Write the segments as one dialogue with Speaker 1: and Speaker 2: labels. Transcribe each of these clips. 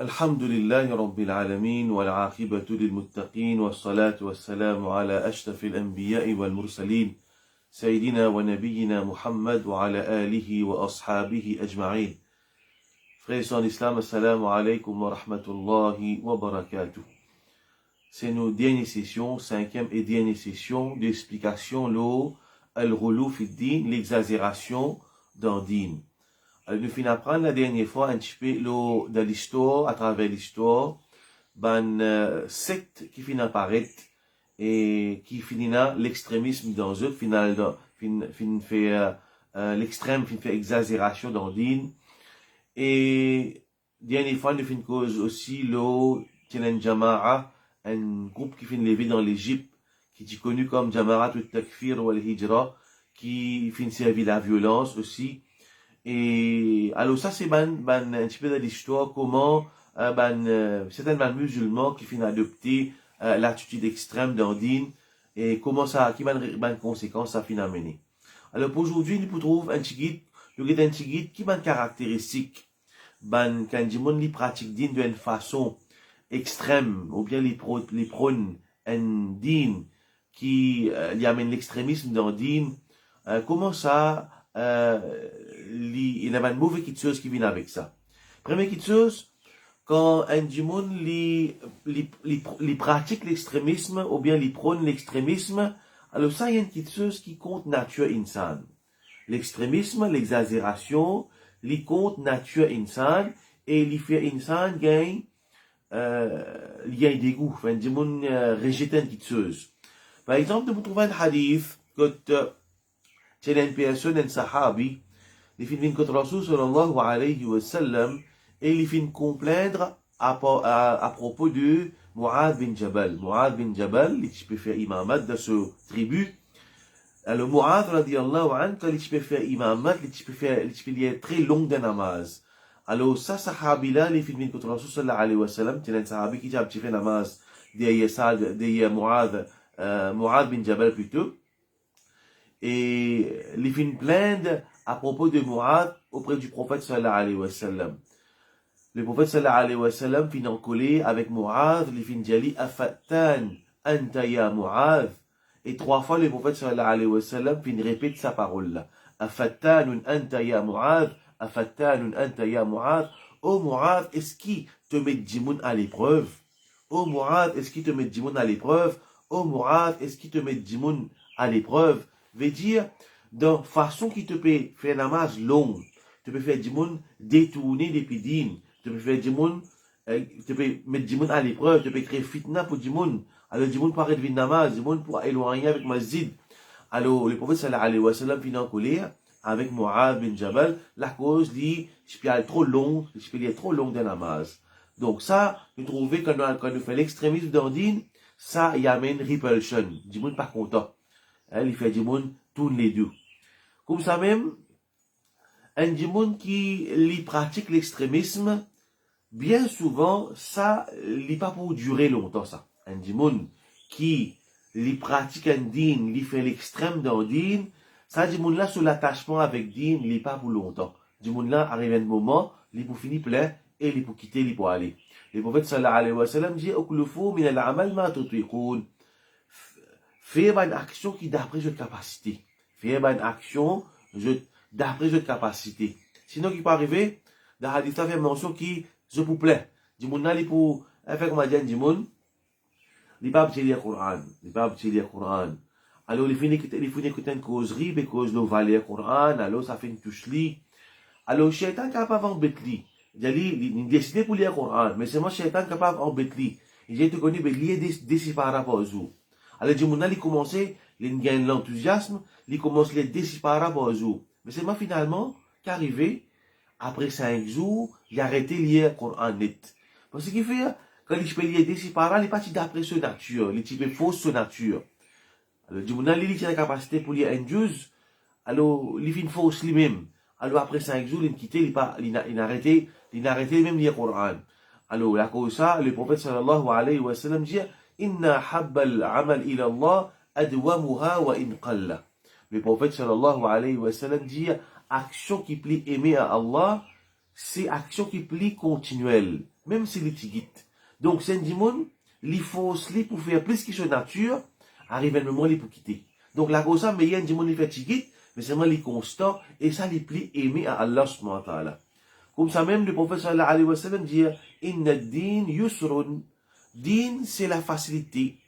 Speaker 1: الحمد لله رب العالمين والعاقبة للمتقين والصلاة والسلام على أشرف الأنبياء والمرسلين سيدنا ونبينا محمد وعلى آله وأصحابه أجمعين. Frères et sœurs en islam, assalamu alaikum wa rahmatullahi wa barakatuh. C'est nos dernières sessions, cinquième et dernière session d'explication al-ghulu fi din, l'exagération dans din. Alors, nous finissons apprendre la dernière fois un petit peu de l'histoire, à travers l'histoire, secte qui finit apparaître et qui finit l'extrémisme dans eux, l'extrême, fait exagération dans din. Et dernière fois, nous finissons cause aussi Tienen Jama'a, un groupe qui finit levé dans l'Égypte, qui est connu comme Jama'at al-Takfir ou al-Hijra, qui finit servir la violence aussi. Et alors ça c'est un petit peu de l'histoire comment certains musulmans qui finissent adopter l'attitude extrême dans din et comment ça qui ban conséquences ça finit amener. Alors pour aujourd'hui nous trouvons un petit guide qui ban caractéristique quand du monde li pratique din d'une façon extrême ou bien les prône un din qui lui amène l'extrémisme dans din, comment ça il y a une mauvaise chose qui vient avec ça. Première chose, quand un du monde pratique l'extrémisme ou bien il prône l'extrémisme, alors ça il y a une chose qui compte nature insane. L'extrémisme, l'exagération, il compte nature insane et il fait insane gagne il y a un dégoût, enfin du monde rejette une petite chose. Par exemple, vous trouvez un hadith que c'est une personne, un sahabi, il finit contre Rasul sallallahu alayhi wa sallam, et il finit complaindre à propos de Mu'adh bin Jabal. Mu'adh bin Jabal, il peut faire imamat de ce tribu. Alors Mu'adh radiallahu anhu, quand il peut faire imamat, il peut faire très long de namaz. Alors ça, sahabi là, il finit contre Rasul sallallahu alayhi wa sallam, c'est un sahabi qui a fait namaz derrière Mu'adh bin Jabal plutôt. Et il finit plaindre à propos de Mu'adh auprès du prophète sallallahu alayhi wa sallam. Le prophète sallallahu alayhi wa sallam finit en collé avec Mu'adh, il finit dit Afattan anta ya Mu'adh. Et 3 fois le prophète sallallahu alayhi wa sallam finit répète sa parole là. Afattanun anta ya Mu'adh, Afattanun anta ya Mu'adh. Oh Mu'adh, est-ce qu'il te met Djimoun à l'épreuve? Oh Mu'adh, est-ce qu'il te met Djimoun à l'épreuve? Oh Mu'adh, est-ce qu'il te met Djimoun à l'épreuve? Veut dire, de façon qui te peut faire un namaz long, tu peux faire du monde détourner des pédines, tu peux faire du monde, tu peux mettre du monde à l'épreuve, tu peux créer fitna pour du monde. Alors du monde paraît de namaz, du monde pour éloigner avec masjid. Alors le prophète sallallahu alayhi wa sallam finit en colère avec Mu'adh bin Jabal, la cause dit, je peux aller trop long, je peux aller trop long de namaz. Donc ça, nous trouvons quand nous fait l'extrémisme dans din, ça y amène repulsion, du monde pas content. Il fait du monde tourne les deux. Comme ça même, un du monde qui pratique l'extrémisme, bien souvent, ça n'est pas pour durer longtemps, ça. Un du monde qui pratique un din, il fait l'extrême dans din, ça, du monde là, sur l'attachement avec din, il n'est pas pour longtemps. Du monde là, arrive un moment, il pour finir plein, et il pour quitter, il pour aller. Le prophète sallallahu alayhi wa sallam dit, Okulufu min al-amal ma tutiqoun. Faire une action qui d'après votre capacité. Faire une action d'après votre capacité. Sinon, qui peut arriver, dans la hadith, faire mention qui, je vous plaît. Du monde là, il pour, faire comme on dit, du monde, il pas lire le Coran. Il pas lire le Coran. Alors, il finit écouter une causerie, parce que le va lire le Coran, alors, ça fait une touche li. Alors, le shaitan capable d'embêter li. Il décide pour lire le Coran, mais c'est moi, le shaitan capable d'embêter li. J'ai été connu, mais il est décidé par rapport aux autres. Alors, du monde, il commence, il gagne l'enthousiasme, il commence les décider par rapport aux autres. Mais c'est moi, finalement, qu'arrivé, après 5 jours, il a arrêté de lire le Coran net. Parce qu'il fait, quand il peut lire des séparats, il est parti d'après sa nature, il est fausse sa nature. Alors, du monde, il a la capacité pour lire un juz, alors, il fait une fausse lui-même. Alors, après 5 jours, il a quitté, il a arrêté même lire le Coran. Alors, à cause de ça, le prophète sallallahu alayhi wa sallam dit, Inna habbal amal ila Allah adwamuha wa in qalla. Le prophète sallallahu alayhi wa sallam dit, action qui plaît aimer à Allah, c'est action qui plie continuelle, même si les tigit. Donc, c'est un dimon, il faut pour faire plus que sa nature, arrive un moment, il pour quitter. Donc, la cause, mais il y a un dimon, il fait tigit, mais c'est vraiment les constant, et ça, les plie aimé à Allah subhanahu wa ta'ala. Comme ça même, le prophète sallallahu alayhi wa sallam dit, inna ad-din yusrun. Din, c'est la facilité.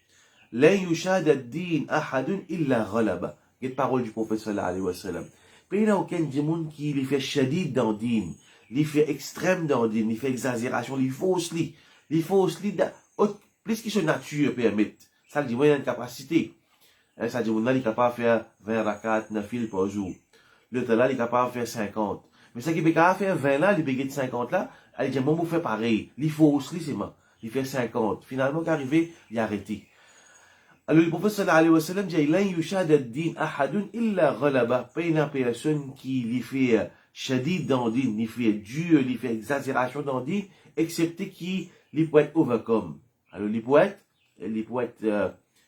Speaker 1: La yushad ad-din ahadun illa ghalaba. C'est la parole du prophète sallallahu alayhi wa sallam. Mais il n'y a aucun dimon qui les fait shadid dans din, les fait extrême dans din, les fait exagération, les fausses plus que sa nature permet. Ça, le dimon, il a une capacité. Ça, le dimon, il est capable de faire 20 rakats, 9 fil par jour. Le talent, il est capable de faire 50. Mais ça qui est capable de faire 20 là, il peut de 50 là, il dit, bon, vous faites pareil. Il faut aussi, c'est moi. Il fait 50. Finalement, quand arrivé, il a arrêté. Alors, le prophète sallallahu alayhi wa sallam dit, lan yushad ad-din ahadun illa ghalaba. Pas une personne qui lui fait shadid dans le din, lui fait dur, lui fait exagération dans le din, excepté qui lui peut être overcome. Alors, lui peut être,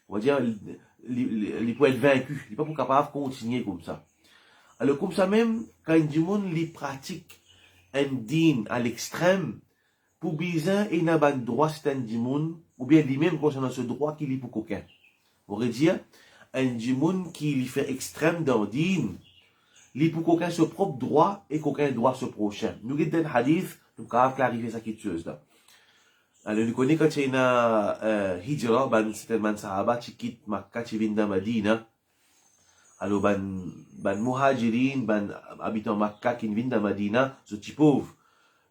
Speaker 1: on va dire, lui peut être vaincu. Il n'est pas capable de continuer comme ça. Alors, comme ça même, quand un monde les pratique un din à l'extrême, pour bizarre, il n'a pas de droit, c'est un monde, ou bien lui-même concernant ce droit qu'il est pour quelqu'un. On pourrait dire, un monde qui lui fait extrême dans le din, il pour quelqu'un ce propre droit et quelqu'un droit ce prochain. Nous avons un hadith, nous avons clarifié ça quelque chose là. Alors, nous connaissons quand il y a hijra, c'est un sahaba qui quitte Makkah, qui vient de Madina. Alors, ban muhajirin, ban habitants Makkah qui viennent de Madina, sont pauvres.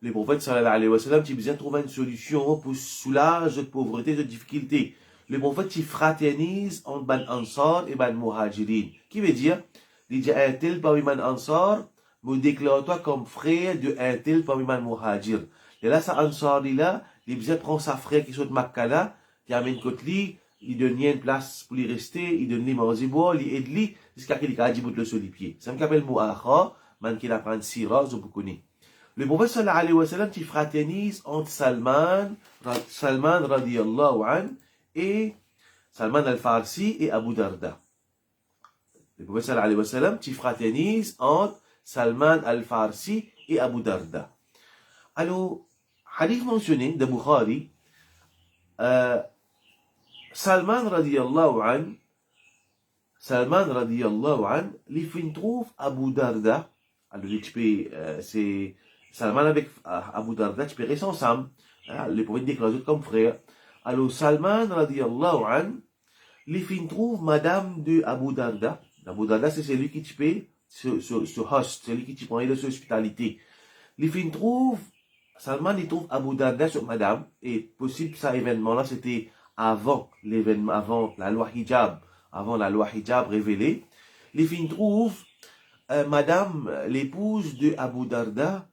Speaker 1: Le prophète sallallahu alayhi wa sallam, il besoin de trouver une solution pour soulager de pauvreté, de difficulté. Le prophète, il fraternise entre ban ansar et ban muhajirin. Qui veut dire, il dit un tel parmi man ansar, me déclare-toi comme frère de un tel parmi man muhajir. Et là, ça ansar, là, il besoin de prendre sa frère qui sont de Makkah là, qui amène côté lui, il donne une place pour lui rester, il donne lui manger boire, il aide lui, jusqu'à qu'il a dit bout le sur les pieds. Ça me appelle Mouakha, man qui apprend Sira, vous connaissez. Le prophète sallallahu alayhi wa sallam, qui fraternise entre Salman radiyallahu an, et Salman al-Farsi et Abu Darda. Le prophète sallallahu alayhi wa sallam, qui fraternise entre Salman al-Farsi et Abu Darda. Alors, hadith mentionné de Bukhari, Salman radiyallahu an, les fin trouve Abu Darda. Alors, c'est Salman avec Abu Darda, tu peux rester ensemble. Les prophètes déclarent comme frère. Alors, Salman radiyallahu an, les fin trouve Madame de Abu Darda. Abu Darda, c'est celui qui tu peux, ce host, celui qui tu prend de son hospitalité. Les fin trouve, Salman, il trouve Abu Darda sur Madame, et possible, ça événement-là, c'était avant l'événement, avant la loi hijab révélée, les filles trouvent Madame, l'épouse de Abu Darda,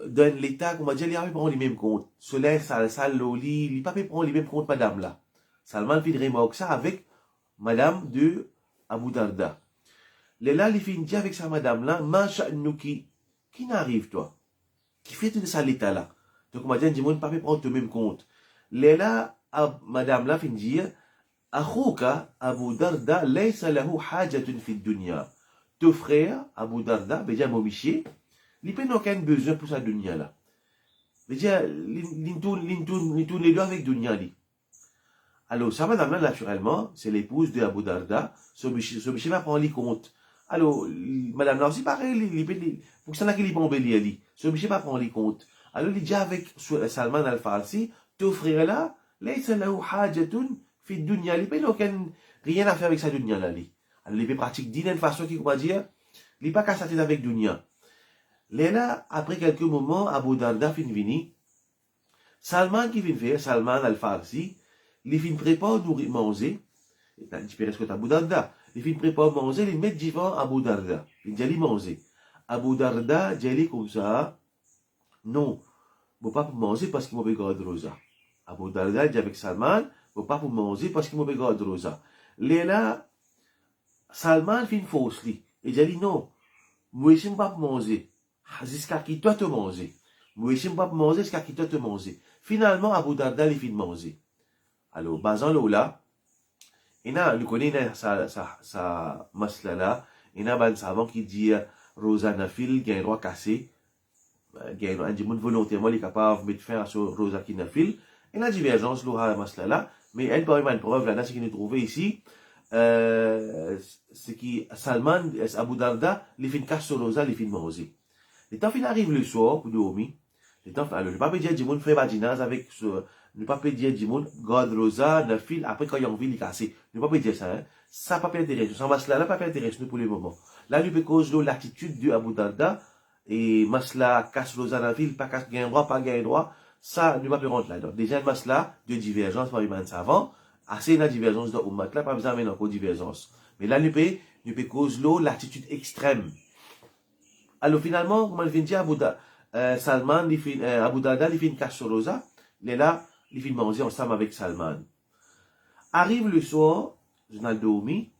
Speaker 1: dans l'état, comment dire, il n'a pas pris les mêmes comptes. Cela, ça, l'oli, il n'a pas pris les mêmes comptes, Madame là. Salman fit remarque ça avec Madame de Abu Darda. Là, les filles disent avec sa Madame là, Masha'nuki, qui n'arrive toi? Qui fait tout ça l'état là? Donc, on m'a dit, dis-moi, ne pas prendre le même compte. Là, Madame la fin dire, Akhouka Abu Darda laysa lahu hajatun fi dunya. Ton frère, Abu Darda, déjà mon miché, il n'a aucun besoin pour sa dunya là. Déjà, il tourne les deux avec dunya li. Alors, sa madame là, naturellement, c'est l'épouse de Abu Darda, ce miché va prendre les comptes. Alors, madame là aussi pareil, pour que ça n'a qu'il y bombe li. Ce miché va prendre les comptes. Alors, il dit avec Salman al-Farsi, ton frère là, laysa lahu hajatun fi dunya, il n'a rien à faire avec sa dunya là. Alors, il pratique d'une façon qui, comment dire, il n'est pas qu'à s'atteindre avec dunya. Là, après quelques moments, Abu Darda fin vini, Salman qui vient faire, Salman al-Farsi, il fin prépare nourrir manger, il peut rester Abu Darda, il fin prépare manger, il met devant Abu Darda, il dit manger. Abu Darda, dit comme ça, non, je ne peux pas manger parce qu'il m'a regardé rosa. Abu Darda dit avec Salman, je ne peux pas manger parce qu'il m'a regardé rosa. Là, Salman fait une fausse. Il dit non, moi je ne peux pas manger jusqu'à qui toi te manger. Moi je ne peux pas manger jusqu'à qui toi te manger. Finalement, Abu Darda il fait manger. Alors, basant là, il a, nous connaissons sa masla là, il y a un savant qui dit Rosa Nafil qui a un droit cassé. un monde volontairement est capable de mettre fin à ce rosa qui n'a fil. Et la divergence, l'aura masla là, mais elle peut avoir une preuve là, ce qui nous trouve ici, c'est qui Salman, Abu Darda, les fins casse sur rosa, les fins manger. Les temps fin arrive le soir pour dormir. Les temps, alors le pape dit du monde fait badinage avec ce, le pape dit du monde garde rosa, ne fil après quand il y a envie de casser. Le pape dit ça, hein. Ça pas intéressant. Ça masla là pas intéressant nous pour le moment. Là, lui peut cause de l'attitude de Abu Darda et masla casse rosa dans la ville, pas casse gain droit, pas gain droit. Ça, nous pas rentrer là. Donc, déjà, une masla de divergence parmi les savants, assez la divergence de Ummat là, pas besoin encore divergence. Mais là, nous peut cause l'eau, l'attitude extrême. Alors, finalement, comme on vient de dire, Salman, Abu Darda, il fait une casse sur rosa. Il est là, il fait manger ensemble avec Salman. Arrive le soir, je n'ai dormi.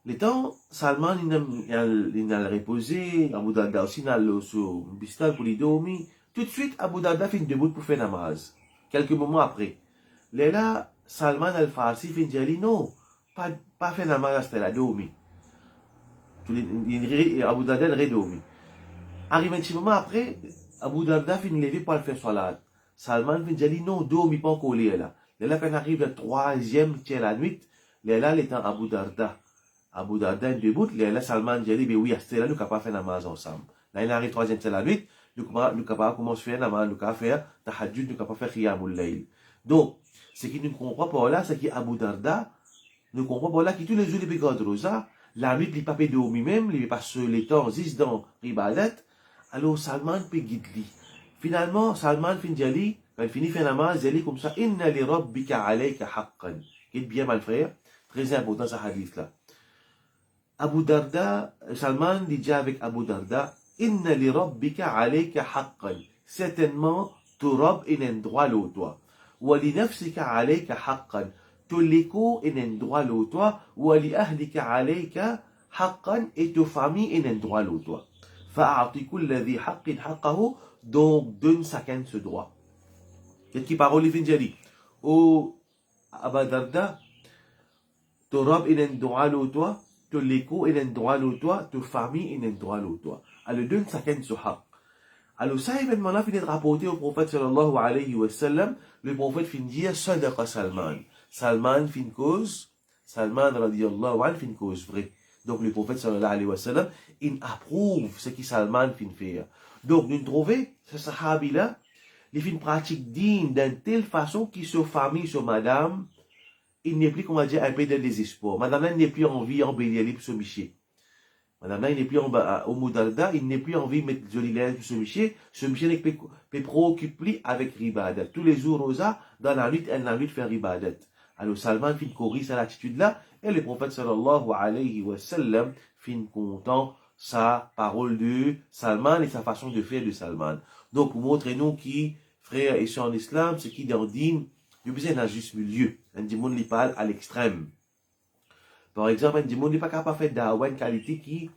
Speaker 1: Le temps, Salman, il a reposé, Abu Darda aussi, il a sur le bistal pour lui dormir. Tout de suite, Abu Darda fait une debout pour faire namaz. Quelques moments après. Là, Salman al-Farsi fait dire, non, pas faire namaz, c'était la dormi. Abu Darda a redormi. Arrive un petit moment après, Abu Darda fait une levée pour le faire salat. Salman fait dire, non, dormi pas encore là. Là, quand arrive le troisième tiers la nuit, là, il est en Abu Darda. Abu Darda est debout, là, Salman dit, ben oui, à ce là, nous ne pouvons pas faire namaz ensemble. Là, il arrive troisième tiers la nuit, nous ne pouvons pas commencer à faire namaz, nous ne pouvons pas faire tahajjud, nous ne pouvons pas faire qiyamul layl. Donc, ce qui ne comprend pas là, c'est qu'Abu Darda ne comprend pas là que tous les jours, il peut garder rosa, la nuit, il ne peut pas dormir même, il passe les temps, 10 dans Ribadet, alors Salman peut guider. Finalement, Salman finit d'y quand il finit faire namaz, il dit comme ça, inna li rabbika alayka haqqan. Guide bien, mon frère, très important ce hadith là. Abu Darda, Salman dit avec Abu Darda, inna li rabbika alayka haqqan. Certainement, ton Rabb est un droit l'au toi. Wa li nafsika alayka haqqan. Ton l'écho est un droit l'au toi. Wa li ahlika alayka haqqan. Et ton famille est un droit l'au toi. Fa'a'ti kulli dhi haqqin haqqahu. Donc, donne chacun ce droit. Qu'est-ce qui parole il vient dire? Oh, Abu Darda, ton Rabb est un droit l'au toi. Ton l'écho est un droit l'au toi. Ton famille est un droit l'au toi. Alors, donne chacun ce haqq. Alors, ça, événement-là, finit de rapporter au prophète sallallahu alayhi wa sallam. Le prophète finit de dire, sadaqa Salman. Salman fin cause. Salman radiyallahu anhu fin cause vrai. Donc, le prophète sallallahu alayhi wa sallam, il approuve ce que Salman fin faire. Donc, nous trouvons, ce sahabi-là, il fait une pratique digne d'une telle façon qu'il se famille, sur madame, il n'est plus, comment dire, un peu de désespoir. Madame-là, il n'est plus envie d'embellir pour se micher. Madame-là, il n'est plus au Moudarda, il n'est plus envie de mettre joli linge pour se micher. Ce micher n'est pas préoccupé avec ribadet. Tous les jours, Rosa, dans la nuit, elle n'a envie de faire ribadet. Alors, Salman fin corrige cette attitude-là, et le prophète sallallahu alayhi wa sallam fin content sa parole de Salman et sa façon de faire de Salman. Donc, pour montrer nous qui, frères et sœurs en islam, ce qui dans dîne, il y a besoin d'un juste milieu. Un démon qui parle à l'extrême. Par exemple, un démon n'est pas capable de faire d'avoir une qualité qui,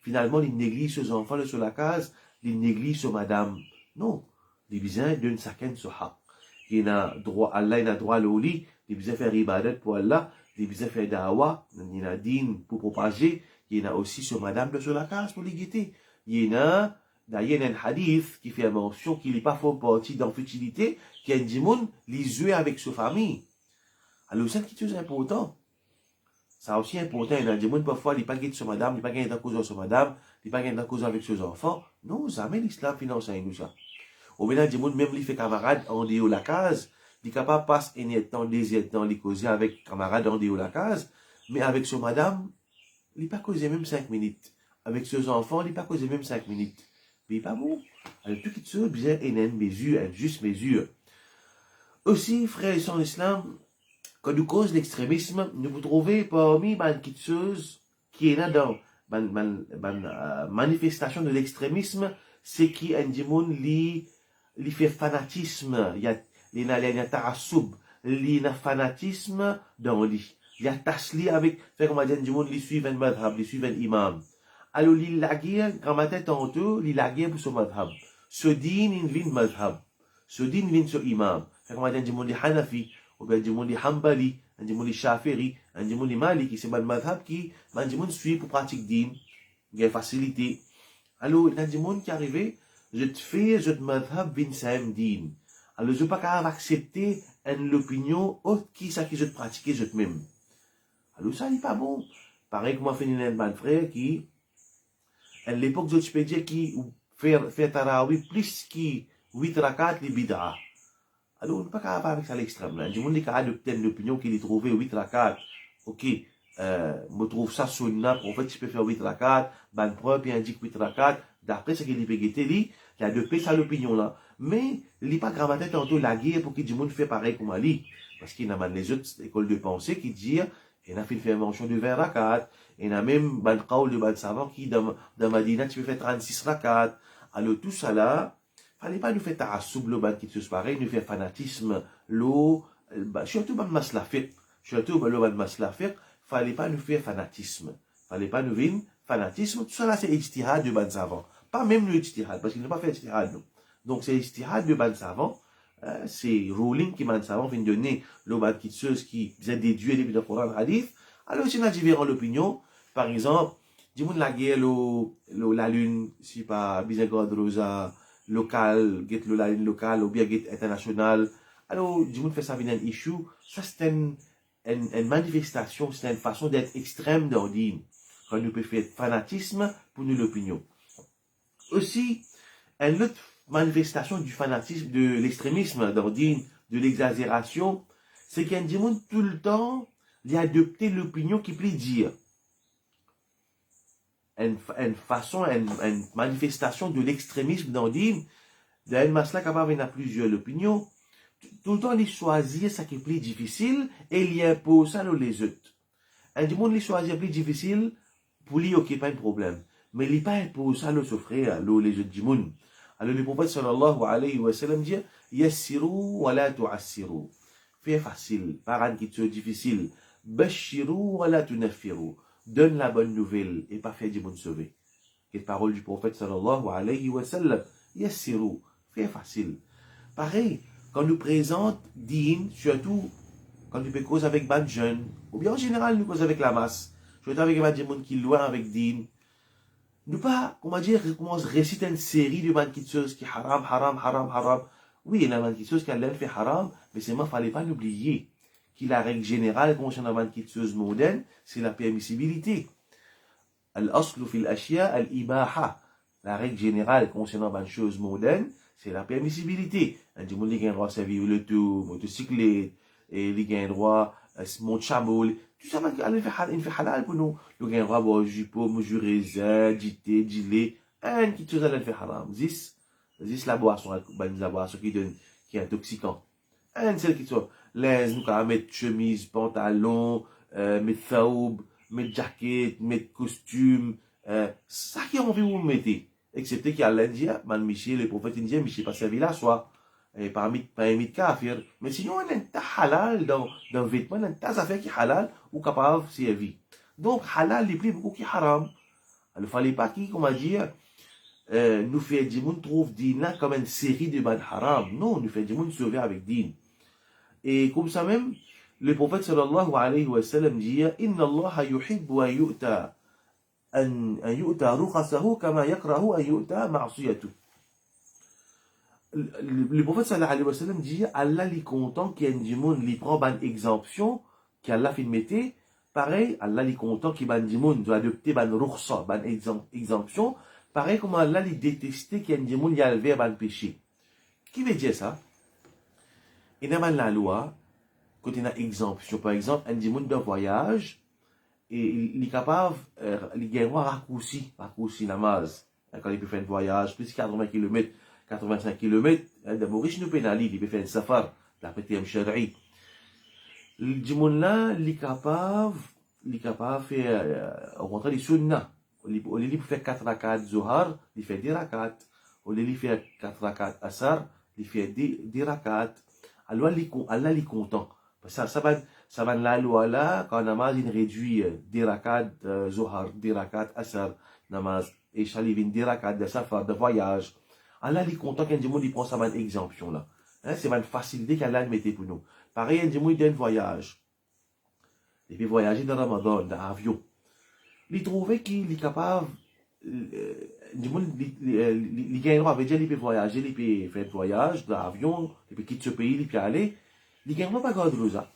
Speaker 1: finalement, il néglige ses enfants sur la case, il néglige sur madame. Non. Il a besoin d'une chacun ce haq. Il a droit, Allah, il a droit à l'oli, il a besoin de faire ibadat pour Allah, il a besoin de faire dawa, il a din pour propager, il a aussi sur madame sur la case pour l'égalité. Il y a, d'ailleurs, un hadith qui fait mention qu'il n'est pas fait partie d'infutilité, qu'il y a un démon, les jouer avec sa famille. Alors, c'est quelque chose d'important. Ça aussi important, il y a un démon, parfois, il n'est pas gagné sur madame, il n'est pas gagné dans cause sur madame, il n'est pas gagné dans cause avec ses enfants. Non, jamais l'islam finance à nous ça. Au maintenant, le démon, même, il fait camarade en dehors de la case, il est capable de passer un temps, des temps, il cause avec camarade en dehors de la case, mais avec son madame, il n'est pas causé même 5 minutes. Avec ses enfants, il n'est pas causé même 5 minutes. Mais il n'est pas bon. Alors, tout qui se bien, il y a une mesure, une juste mesure. Aussi, frères et sœurs en islam, quand nous cause l'extrémisme, nous vous trouvez parmi les quiteuses qui est là dans la manifestation de l'extrémisme, c'est qui un démon li fait fanatisme, il y a tarassoub, il y a fanatisme dans lui. Il y a tasli avec, fait comme on dit, un démon li suit un madhab, li suit un imam. Alors, il la guerre, quand ma tête en deux, il la guerre pour ce madhab. Ce din, il vient madhab. Ce din, il vient ce imam. Fait comme on dit, un démon li hanafi, ou bien un démon li hambali, un démon li shafiri, un démon li maliki, c'est un madhab qui, un démon suit pour pratique din, il y a facilité. Alors, il y a un démon qui est arrivé, je te fais, je te madhab bin sahem din. Alors, je ne peux pas accepter une opinion autre qui ça qui je te pratique, je te même. Alors, ça n'est pas bon. Pareil que moi, je fais un frère qui, à l'époque, je peux dire qui fait Tarawi plus que 8 rakat, les bid'a. Alors, on ne peut pas avec ça à l'extrême. Du monde qui a adopté une opinion qu'il a trouvé 8 rakat. Ok, me trouve ça sunnah, en fait, je peux faire 8 rakat, ban preuve, il indique 8 rakat. D'après ce qu'il a pégueté, il a adopté ça l'opinion là. Mais, il n'est pas grammaté tantôt la guerre pour que du monde fait pareil comme Ali. Parce qu'il y a les autres écoles de pensée qui disent, il a fait une mention de 20 rakat. Il y a même ban qawl de ban savant qui, dans Madina, tu peux faire 36 rakat. Alors, tout ça là, fallait pas nous faire ta'assoub le ban qui se pareil, nous faire fanatisme, l'eau, surtout ban maslafik. Surtout ban le ban maslafik, fallait pas nous faire fanatisme. Fallait pas nous faire fanatisme. Tout ça là, c'est ijtihad de ban savant. Pas même le ijtihad, parce qu'il n'a pas fait ijtihad, non. Donc, c'est ijtihad de ban savant. C'est ruling qui ban savant vient donner le ban qui a déduit depuis le Coran hadith. Alors, si on a différentes opinions, par exemple, dis-moi la guerre, la lune, si pas, Bizagrad Rosa, local, get la lune locale, ou bien get international. Alors, dis-moi fait ça vient un issue. Ça, c'est une manifestation, c'est une façon d'être extrême d'ordine. Quand nous pouvons faire fanatisme pour nous l'opinion. Aussi, une autre manifestation du fanatisme, de l'extrémisme d'ordine, de l'exagération, c'est qu'un démon tout le temps, il a adopté l'opinion qui peut dire. Une façon, une manifestation de l'extrémisme d'ordine, d'un masla capable, il y a plusieurs opinions. Tout le temps, il choisit ce qui est plus difficile et il impose ça les autres. Un démon, il choisit plus difficile, pour lui, ok, pas de problème. Mais il n'est pas imposé ça le souffrir, les autres démons. Alors le prophète sallallahu alayhi wa sallam dit yassiru wa la tu'assiru. Fais facile, pas qui soit difficile. Bashiru wa la tunaffiru. Donne la bonne nouvelle et pas faire du bon sauver. Quelle parole du prophète sallallahu alayhi wa sallam. Yassiru. Fais facile. Pareil, quand nous présente din, surtout quand nous peut causer avec ban jeune, ou bien en général nous cause avec la masse, surtout avec des gens qui loin avec din. Nous pas, comment dire, commence à réciter une série de banquiteuses qui haram, haram, haram, haram. Oui, il y a une banquiteuse qui a l'air fait haram, mais c'est moi, fallait pas l'oublier. Que la règle générale concernant la banquiteuse moderne, c'est la permissibilité. Al-aslu fil ashya al-ibaha. La règle générale concernant la chose moderne, c'est la permissibilité. Un du monde qui a un droit à servir le tout, motocyclette, et il a un droit à monter chameau. Tout ça, il fait halal pour nous. Il a un droit à boire du pot, du raisin, du thé, du lait. Un qui chose à fait haram. Zis la boisson, la boisson qui est intoxicant. Un celle qui soit l'aise, nous quand mettre chemise, pantalon, mettre thaoub, mettre jacket, mettre costume, ça qui a envie de vous mettez. Excepté qu'il y a l'Indien, man Michel, le prophète indien, Michel pas servi la soie. Et pas un kafir. Mais sinon, on a un tas halal dans le vêtement, on a un tas d'affaires qui halal ou capable de servir. Donc, halal, il plus beaucoup qui haram. Il ne fallait pas qu'il, comment dire, nous fait du monde trouve din comme une série de bad haram. Non, nous fait du monde sauver avec din. Et comme ça même, le prophète sallallahu alayhi wa sallam dit Inna Allah yuhibbu an yu'ta ruqasahu kama yakrahu an yu'ta ma'siyatu. Le prophète sallallahu alayhi wa sallam dit Allah est content qu'il y ait du monde qui prend une exemption, qu'Allah fait mettre. Pareil, Allah est content qu'il y ait du monde doit adopter une ruqsa, une exemption. Pareil comme Allah est détesté qu'il y ait du monde qui a levé un péché. Qui veut dire ça? Il y a la loi, quand il y a une exemption, par exemple, un monde de voyage, et il est capable, il gagne un raccourci namaz. Quand il peut faire un voyage, plus de 80 km, 85 km, de Maurice nous pénalise, il peut faire un safar, la PTM Shari'i. Le monde là, il est capable de faire, rentrer les sunnah. Au lieu de faire 4 rakats Zohar, il fait 10 rakats. Au lieu de faire 4 rakats Asar, il fait 10 rakats. Allah est content. Ça va la loi là, quand namaz il réduit 10 rakats Zohar, 10 rakats Asar, namaz, et Shalivin 10 rakats de safar, de voyage. Allah est content qu'un monde prend ça une exemption là. Hein, c'est une facilité qu'Allah mettait pour nous. Pareil, un monde il a un voyage. Il peut voyager dans Ramadan, dans l'avion. Il trouvait qu'il est capable, du monde, les gagnent droit, veut dire, ils peuvent voyager, ils peuvent faire voyage, d'avion, ils peuvent quitter ce pays, ils peuvent aller. Les gagnent pas garder rosa.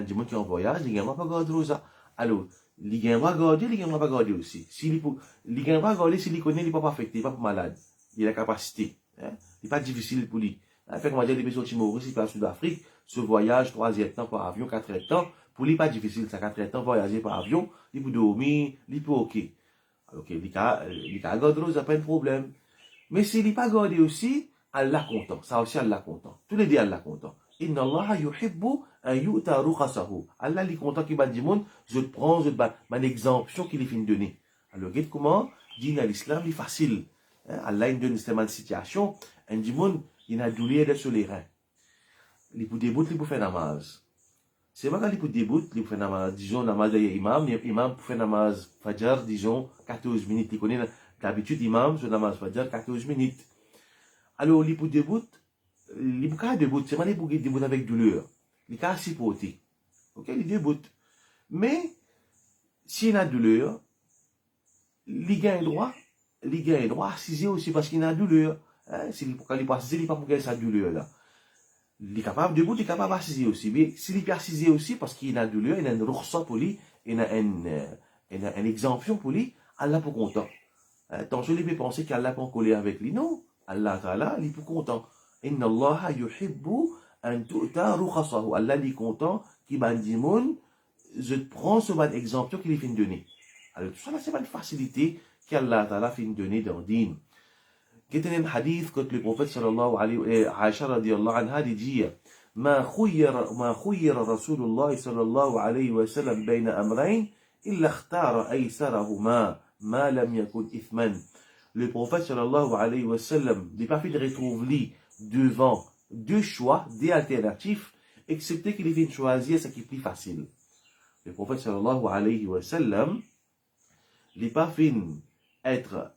Speaker 1: Du monde qui est en voyage, les gagnent pas garder rosa. Alors, les gagnent pas garder, les gagnent pas garder aussi. Si les gagnent pas garder, si les connaît, il n'est pas affecté, il n'est pas malade. Il a la capacité. Hein? Il n'est pas difficile pour lui. Fait qu'on va dire, les personnes qui Maurice, ils passent Sud-Afrique, ce voyage, 3e temps par avion, 4e temps, pour lui, pas difficile, ça, 4e temps, voyager par avion, il peut dormir, il peut ok. Ok, les cas gardent, ça pas de problème. Mais s'il n'est pas gardé aussi, Allah content. Ça aussi, Allah content. Tous les deux, Allah content. Inna Allah yuhibbu an yu'ta ruqasahu. Allah est content qu'il va dire, je te prends, je te bats, mon exemption qu'il est fin de donner. Alors, regarde comment, dire à l'islam, il est facile. Allah, il donne une situation, un dit, il a douleur sur les reins. Il peut débouter, il peut faire namaz. C'est pas quand il peut débouter, il peut faire namaz. Disons, namaz de imam peut faire namaz fajr, disons, 14 minutes. Il connaît d'habitude, imam, sur namaz fajr, 14 minutes. Alors, il peut débouter, il peut débouter, c'est pas il peut débouter avec douleur. Il peut s'y porter. Ok, il déboute. Mais, s'il a douleur, il gagne droit à assiser aussi parce qu'il a douleur. S'il peut assiser, il n'est pas pour gagner sa douleur là. Il est capable de debout, il est capable d'assiser aussi. Mais s'il peut assiser aussi parce qu'il a douleur, il a une rukhsa pour lui, il a une exemption pour lui, Allah pour content. Tant que il peut penser qu'Allah peut coller avec lui. Non, Allah Ta'ala, il est pour content. Inna Allah yuhibbu an tu'ta rukhasahu. Allah est content qu'il m'a dit, je te prends ce bon exemption qu'il fait donner. Alors tout ça là, c'est pas une facilité qu'Allah Ta'ala fait donner dans le din. Qu'il y a un hadith que le prophète sallallahu alayhi wa sallam, Aisha radiyallahu anha, dit ما خير رسول الله صلى الله عليه وسلم بين أمرين إلا اختار أيسرهما ما لم يكن إثما. Le prophète sallallahu alayhi wa sallam n'est pas fait de retrouver devant deux choix, des alternatifs, excepté qu'il ait fait choisir ce qui est plus facile. Le prophète sallallahu alayhi wa sallam n'est pas fait être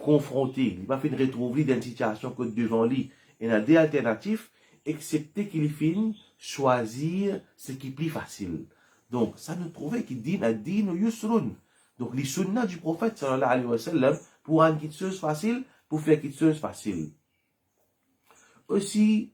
Speaker 1: confronté, il n'est pas fait de retrouver dans une situation que devant lui, il y a des alternatives, excepté qu'il finit choisir ce qui est plus facile. Donc, ça nous prouve qu'il dit un din yusrun. Donc, les sunnahs du prophète, sallallahu alayhi wa sallam, pour rendre quelque chose facile, pour faire quelque chose facile. Aussi,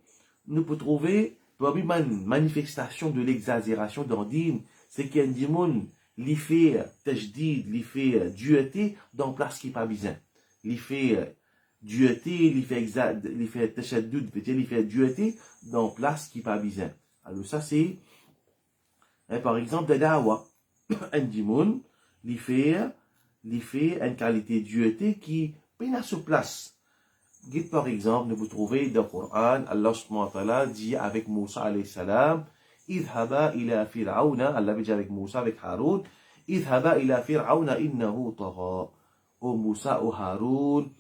Speaker 1: nous pouvons trouver, parmi une manifestation de l'exagération dans le din, c'est qu'il y a un dimon, il fait tajdid, il fait dureté dans place qui n'est pas bien. Il fait dureté, il fait tashaddud, il fait dureté dans place qui n'est pas bien. Alors ça c'est, par exemple, de dawa. Un dimoun, il fait une qualité de dureté qui peine à se place. Par exemple, vous trouvez dans le Coran, Allah subhanahu wa ta'ala dit avec Moussa alayhi salam, اذهبا إلى فرعون, Allah dit avec Moussa, avec Haroun, اذهبا إلى فرعون إنه طغى. Ô Moussa, ô Haroun,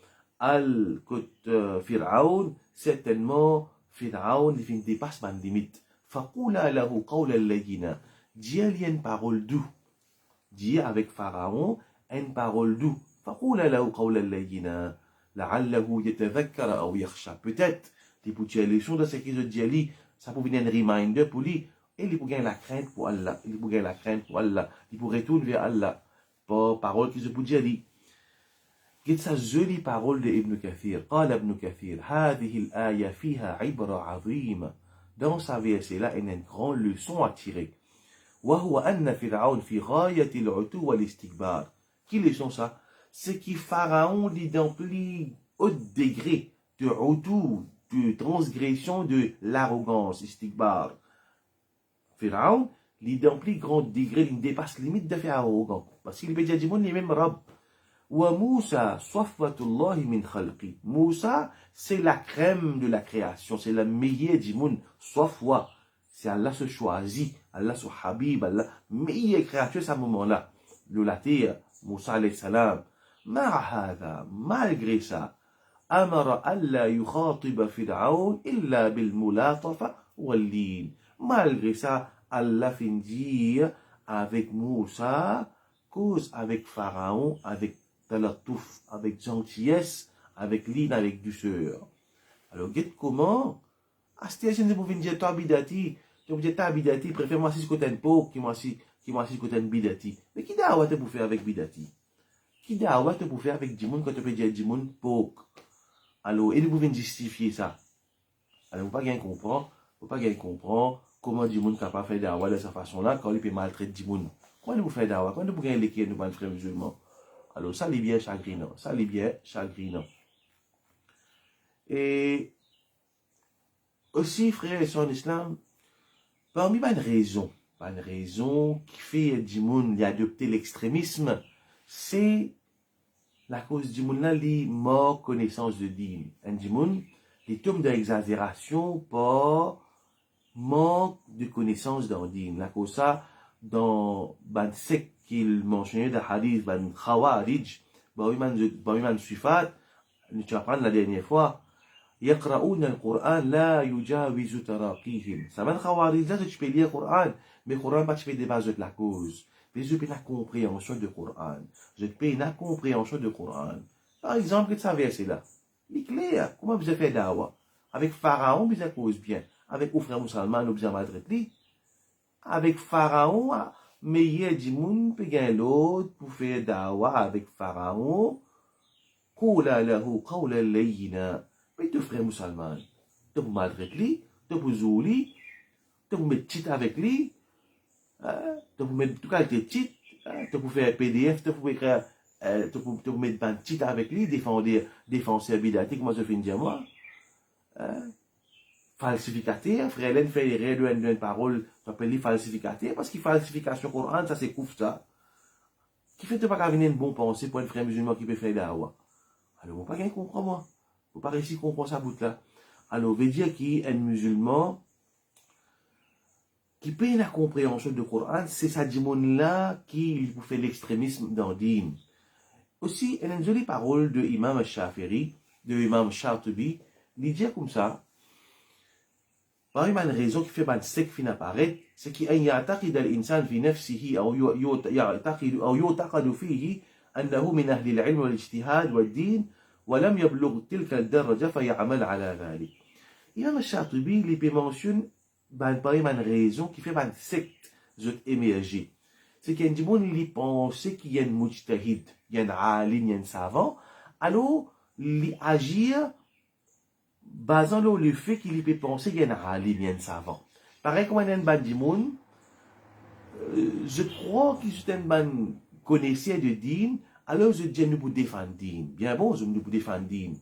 Speaker 1: Fir'aun, certainement, Fir'aun, il dépasse ma limite. فقولا له قولا لينا. Dis-lui une parole douce. Dis avec Pharaon une parole douce. فقولا له قولا لينا. لعله يتذكر أو يخشى. Peut-être, les petites leçons de ce qu'ils ont dit, ça peut venir un reminder pour lui. Et il peut gagner la crainte pour Allah. Il peut gagner la crainte pour Allah. Il peut retourner vers Allah. Par parole qu'ils ont dit. Qu'est-ce que cette jolie parole de Ibn Kathir? قال ابن كثير هذه الآية فيها عبرة عظيمة. Dans sa verset là, il y a une grande leçon à tirer. وهو أن فرعون في غاية العتو والاستكبار. Quelle leçon ça? C'est que Pharaon dit dans plus haut degré de utu, de transgression, de l'arrogance, istikbar. Pharaon, il dans plus grand degré, il dépasse limite de faire arrogant. Parce qu'il veut dire du monde, il est même rab. Wa Moussa, Safwatullah min khalqi. Moussa, c'est la crème de la création, c'est la meilleure du monde. Safwa, c'est Allah se choisit, Allah se habib, Allah, meilleure créature à ce moment-là. Le laté, Moussa alayhi salam. Malgré ça, أمر ألا يخاطب فرعون إلا بالملاطفة واللين. Malgré ça, Allah fin dire avec Moussa, cause avec Pharaon, avec talatouf, avec gentillesse, avec lin, avec douceur. Alors, guette comment? Astia, ne pouvez dire toi bidati, tu dis ta bidati, préfère-moi si côté un pot, qui moi si côté un bidati. Mais qui doit avoir te bouffer avec bidati? Qui dawa te pour faire avec du monde quand tu peux dire du monde pour. Alors, et nous pouvons justifier ça. Alors, vous ne faut pas bien comprendre comment du monde capable de faire dawa de cette façon-là quand il peut maltraiter du monde. Quand nous faisons dawa, quand nous pouvons l'équilibre, nous pas frères musulmans. Alors, ça, c'est bien chagrinant. Ça, c'est bien chagrinant. Et aussi, frères et sœurs en islam, parmi une raison qui fait du monde adopter l'extrémisme, c'est la cause du monde là, les morts connaissance de din. Un du monde, les tombes d'exagération par manque de connaissance d'un din. La cause ça, dans ban sec qu'il mentionnait dans hadith, ban khawarij, ban sufat, tu vas prendre la dernière fois, يقرؤون القرآن لا يجاوز تراقيهم. Ça va khawarij là, tu peux lire le Coran, mais le Coran pas tu peux débasser la cause. Mais je peux la compréhension du Coran. Je peux la compréhension du Coran. Par exemple, ce verset là. Il est clair. Comment vous avez fait dawa? Avec Pharaon, vous avez cause bien. Avec Oufra musulman, vous avez maltraité. Avec Pharaon, mais il y a du monde, puis il y a l'autre pour faire dawa avec Pharaon. Koula lahu qawla layina. Mais tu frère musulman, tu peux maltraiter lui, tu peux zouli, tu peux mettre titre avec lui, tu peux mettre tout qualité titre, tu peux faire PDF, tu peux écrire, tu peux mettre un titre avec lui, défenseur bidatique, moi je finis dire moi. Falsificateur, frère Hélène fait erreur d'une parole, tu appelles lui falsificateur, parce que falsification Coran, ça c'est couvre ça. Qui fait que tu pas venir une bonne pensée pour un frère musulman qui peut faire dawa. Alors, on pas bien comprendre moi. Faut pas réussir à comprendre ça bout là. Alors, veut dire qu'il y a un musulman qui paye la compréhension du Coran, c'est ça du monde là qui vous fait l'extrémisme dans din. Aussi, il y a une jolie parole de Imam Shafiri, de Imam Shatibi, il dit comme ça. Par une raison qui fait mal sec fin apparaître, c'est qu'il y a يعتقد الإنسان في نفسه أو يعتقد فيه أنه من أهل العلم والاجتهاد والدين ولم يبلغ تلك الدرجة فيعمل على ذلك. Imam Shatibi, il mentionne par une raison qui fait une secte émerger. C'est qu'il y a des gens qui pensent qu'il y a un mujtahid, il y a un alim, il y a un savant, alors il agit basant le fait qu'il peut penser qu'il y a un alim, il y a un savant. Pareil comme un bandimoun, je crois qu'il est un connaisseur de din, alors je dis nous pour défendre din. Bien bon, je nous pour défendre din.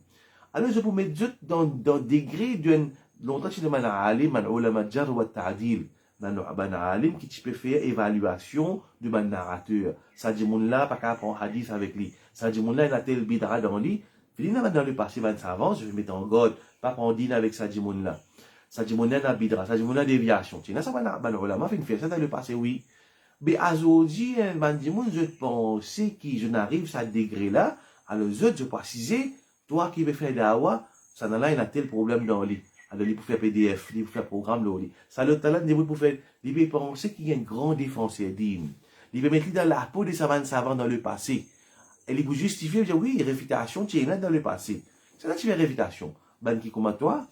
Speaker 1: Alors je peux mettre dans le degré d'un longtemps chez un alim, un ulama jar wa ta'dil, un alim qui peut faire évaluation de mon narrateur. Ça dit mon là pas qu'à prendre hadith avec lui. Ça dit mon là il a tel bidra dans lui. Finalement dans le passé van savant, je vais mettre en God, pas prendre din avec ça dit mon là. Ça dit mon là na bidra, ça dit mon là déviation. Tu sais ça va ban ulama fait une faire ça dans le passé oui. Mais aujourd'hui un bandimoun je pense que je n'arrive à ce degré là, alors je préciser toi qui veux faire dawa, ça n'a là, il a tel problème dans lui. Alors, il peut faire PDF, il peut faire programme là. Ça le talent de pour faire, il peut penser qu'il y a une grande défenseur d'hymne. Il peut mettre dans la peau des savants dans le passé. Et il peut justifier, dire oui, réfutation, tu es là dans le passé. C'est là que tu fais réfutation. Ben qui comme toi,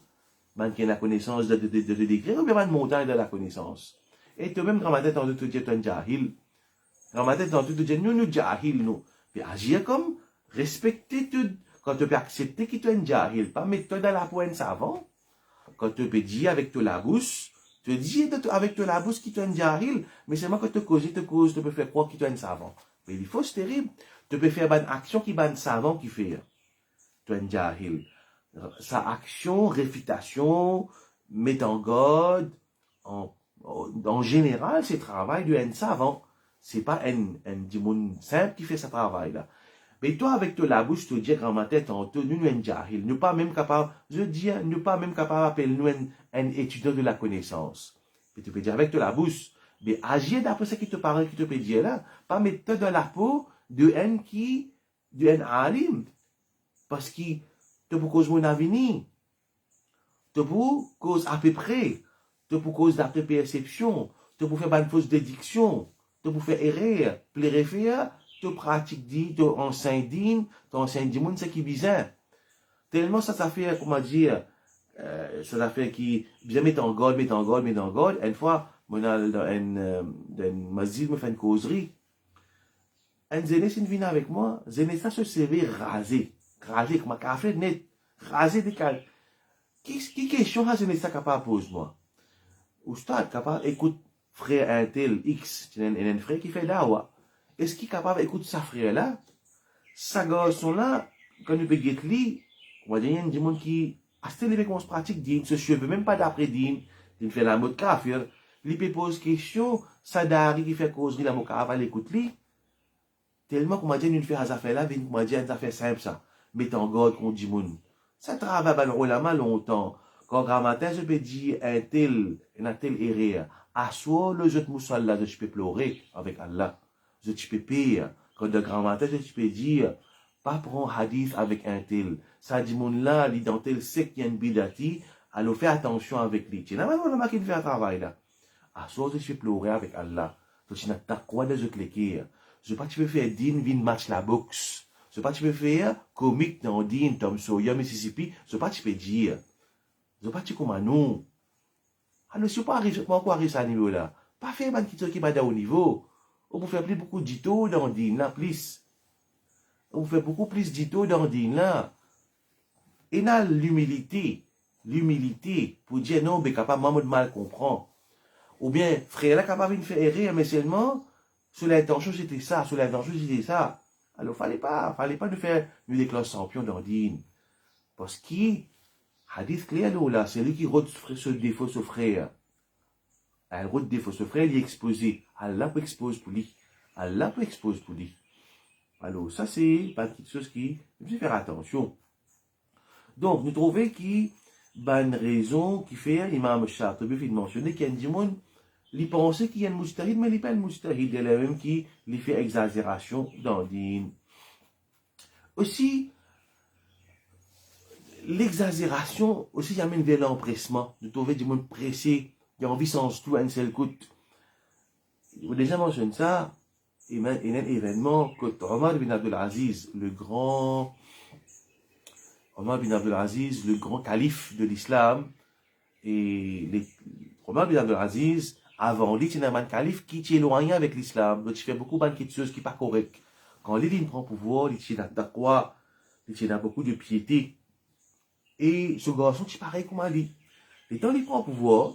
Speaker 1: ben qui a la connaissance de décrire, ou bien ben montagne de la connaissance. Et toi-même, dans ma tête, on te dit, tu es un jahil. Dans ma tête, on te dit, nous, jahil, nous. Puis agir comme, respecter tout. Quand tu peux accepter qu'il est un jahil, pas mettre toi dans la peau un savant. Quand tu peux dire avec toi la bouche, tu dis avec toi la bouche qu'il est un jahil, mais c'est moi que tu causes, tu peux faire croire qu'il est un savant. Mais il faut, c'est terrible. Tu peux faire une action qui est un savant qui fait. Tu es un jahil. Sa action, réfutation, mettre en God, en général, c'est le travail d'un savant. C'est pas un dimoun simple qui fait ce travail-là. Mais toi, avec toi, la bouche, tu dis dans ma tête, nous, un jahil, nous pas même capable, je dis, nous pas même capable d'appeler nous un étudiant de la connaissance. Et tu peux dire avec toi, la bouche, mais agir d'après ce qui te parle, qui te peut dire là, pas mettre toi dans la peau de un alim. Parce que, tu pour cause mon avenir, tu pour cause à peu près, tu pour cause d'après perception, tu pour faire une fausse dédiction, tu pour faire erreur, plaire, tu pratiques dit, tu enseignes din, tu enseignes du monde, c'est qui bizarre. Tellement ça fait, comment dire, ça fait qui, bien mettre en God. Une fois, moi, dans un masjid, me fait une causerie. un zéné, c'est une vine avec moi, zéné, ça se servait rasé, comme un café net, rasé des calmes. Qui question a zéné ça capable pose moi? Ou stade capable, écoute, frère un tel X, tu as un frère qui fait dawa. Est-ce qu'il est capable d'écouter sa frère là? Sa garçon là, quand nous peut get li, on va dire, il y a des gens qui, à ce niveau qu'on se pratique, dit, se cheveux, même pas d'après din, il fait la mode kafir, il peut poser question, ça dari qui fait causerie la mode kafir, l'écoute li, tellement qu'on m'a dit, une fait à affaire là, qu'on m'a dit, une affaire simple ça, mettre en garde contre du monde. Ça travaille dans le lama longtemps. Quand grand matin, je peux dire, un tel erreur, à soi, le jeu de moussal là, je peux pleurer avec Allah. Je peux payer. Quand de grand matin, je peux dire, pas prendre hadith avec un tel. Ça dit, mon là, l'identel sait qu'il y a une bidati, alors fais attention avec lui. Tu n'as pas qui fait un travail là. À soi, je peux pleurer avec Allah. Donc, tu n'as pas quoi de je cliquer. Je pas tu peux faire din, vin match la boxe. Je pas tu peux faire comique dans din, Tom Sawyer, Mississippi. Je pas tu peux dire. Je pas tu comme non. Alors, si vous pas arrivé, pas encore arrivé à ce niveau-là, pas faire un petit qui va au niveau. On peut faire plus beaucoup d'ito dans din là, plus. On fait beaucoup plus d'ito dans din là. Et là, l'humilité pour dire non, mais capable, maman de mal comprendre. Ou bien, frère là, capable de faire erreur, mais seulement, sur l'intention, c'était ça, sur l'intention, c'était ça. Alors, fallait pas nous faire nous déclarer champion dans din. Parce qu'il, hadith clair là, c'est lui qui rote ce défaut, ce frère. Un rote défaut, ce frère, il est exposé. Allah peut exposer pour lui. Allah peut exposer pour lui. Alors, ça, c'est pas une petite chose qui, il faut faire attention. Donc, nous trouvons qu'il y a une raison qui fait, Imam Shatibi fait mentionner qu'il y a des gens qui pensent qu'il y a un moustahid, mais il n'y a pas un moustahid. Il y a même qui fait exagération dans le din. Aussi, l'exagération, aussi, il amène vers l'empressement. Nous trouvons des gens pressés, qui ont envie sans tout à une seule coûte. Vous déjà mentionné ça, il y a un événement que Omar bin Abdul Aziz, le grand calife de l'islam, et Omar bin Abdul Aziz, avant lui, c'est un calife qui est éloigné avec l'islam, donc il fait beaucoup de choses qui ne sont pas correctes. Quand il prend pouvoir, il tient à quoi, il tient à beaucoup de piété. Et ce garçon, c'est pareil comme Ali. Et quand il prend pouvoir,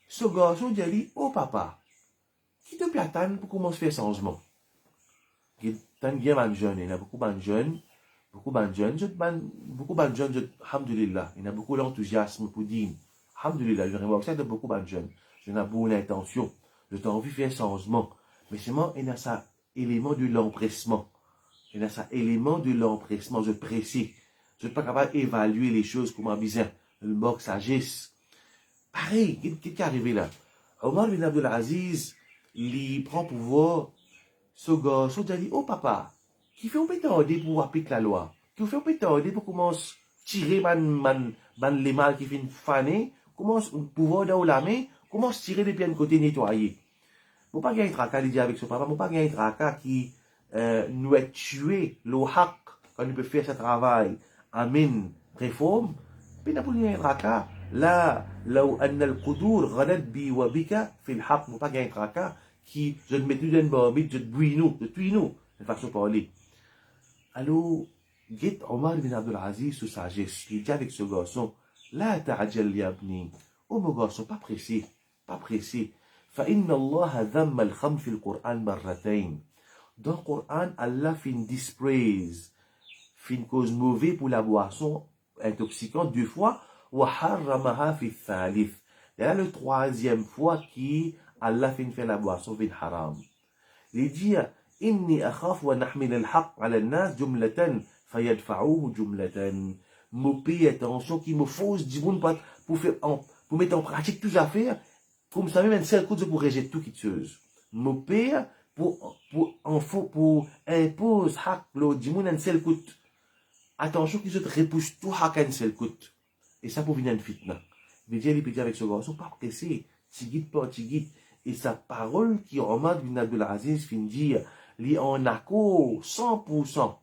Speaker 1: ce garçon dit, oh papa, qui te peut attendre pour commencer à faire changement? Il y a bien jeunes, il y a beaucoup de jeunes, alhamdulillah, il y a beaucoup d'enthousiasme pour dire, alhamdulillah, je remarque ça de beaucoup de jeunes, je n'ai beaucoup d'intention, je t'ai envie de faire changement, mais seulement il y a ça élément de l'empressement, je pressé, je ne suis pas capable d'évaluer les choses comme un bizarre, le manque sagesse. Pareil, qu'est-ce qui est arrivé là? Omar bin Abdul Aziz, il prend pouvoir, ce garçon dit, oh papa, qui fait un peu tarder pour appliquer la loi, qui fait un peu tarder pour commencer à tirer les mâles qui fait faner, commence pouvoir dans la main, commence à tirer les pieds de côté nettoyer. Faut pas gagner un tracas, il dit avec ce papa, faut pas gagner un tracas qui nous a tué le haq quand il peut faire ce travail, amène réforme, puis n'a pas gagné un tracas. Là, لو أن القدور غلت بي وبك في الحق, faut pas gagner un tracas qui, je te mets tout dans le barbite, je te bouille nous, de façon de parler. Alors, get Omar bin Abdul Aziz sous sagesse, il dit avec ce garçon, la ta'ajal yabni, oh mon garçon, pas pressé, فإن الله ذم الخمر في القرآن مرتين. Dans le Coran, Allah fait une dispraise, fait une cause mauvaise pour la boisson intoxicante 2 fois, وحرمها في الثالث. Et là, le 3e fois qui Allah fait la boisson fait haram. Il dit, إني أخاف ونحمل الحق على الناس جملة فيدفعوه جملة. Me paye attention qui me force du monde pour mettre en pratique tout à faire, comme ça même un seul coup de pour rejeter tout qui tueuse. Me paye pour impose hak lo du monde un seul coup. Attention qu'ils se repoussent tout hak un seul coup. Et ça pour venir une fitna. Il dit, il peut dire avec ce garçon, pas pressé, tigit. Et sa parole qui Omar bin Abdul Aziz fin dire, li en accord 100%